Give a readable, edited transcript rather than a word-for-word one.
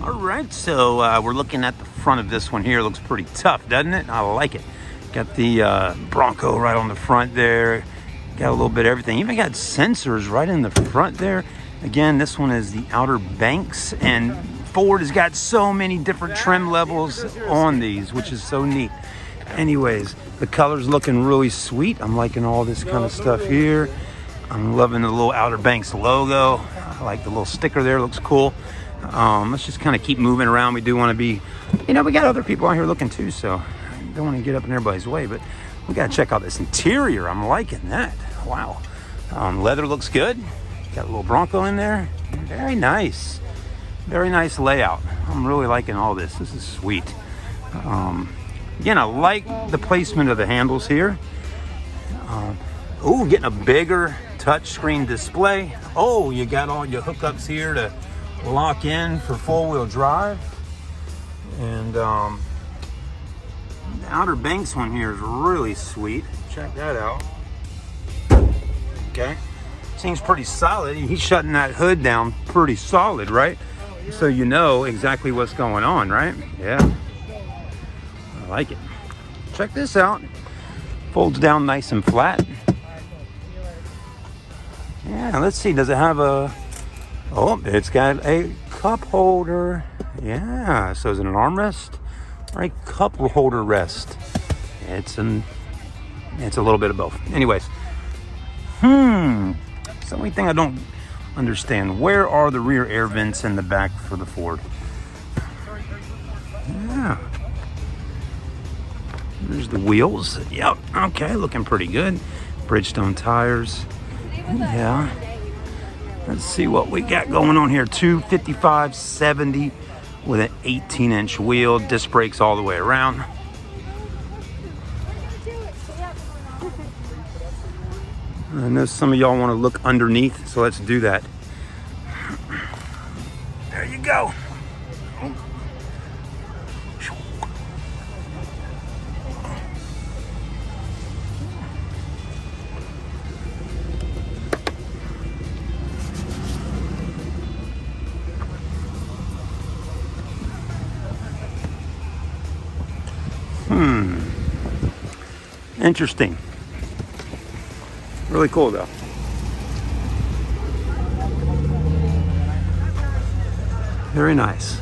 All right, so we're looking at the front of this one here. It looks pretty tough, doesn't it? I like it. Got the Bronco right on the front there. Got a little bit of everything. Even got sensors right in the front there. Again, this one is the Outer Banks, and Ford has got so many different trim levels on these, which is so neat. Anyways, the color's looking really sweet. I'm liking all this kind of stuff here. I'm loving the little Outer Banks logo. I like the little sticker there, looks cool. Let's just kind of keep moving around. We do want to be, we got other people out here looking too, so I don't want to get up in everybody's way, but we got to check out this interior. I'm liking that. Wow. Leather looks good. Got a little Bronco in there. Very nice. Very nice layout. I'm really liking all this. This is sweet. Again, I like the placement of the handles here. Getting a bigger touchscreen display. Oh, you got all your hookups here to lock in for four-wheel drive. And the Outer Banks one here is really sweet. Check that out. Okay. Seems pretty solid. He's shutting that hood down pretty solid, right? So you know exactly what's going on, right? Yeah. I like it. Check this out. Folds down nice and flat. Yeah, let's see. Does it have a... Oh, it's got a cup holder. Yeah. So is it an armrest or a cup holder rest? It's a little bit of both. Anyways. It's the only thing I don't understand. Where are the rear air vents in the back for the Ford? Yeah. There's the wheels. Yep. Okay, looking pretty good. Bridgestone tires. Yeah. Let's see what we got going on here. 255/70 with an 18-inch wheel. Disc brakes all the way around. I know some of y'all want to look underneath, so let's do that. There you go. Interesting. Really cool though. Very nice.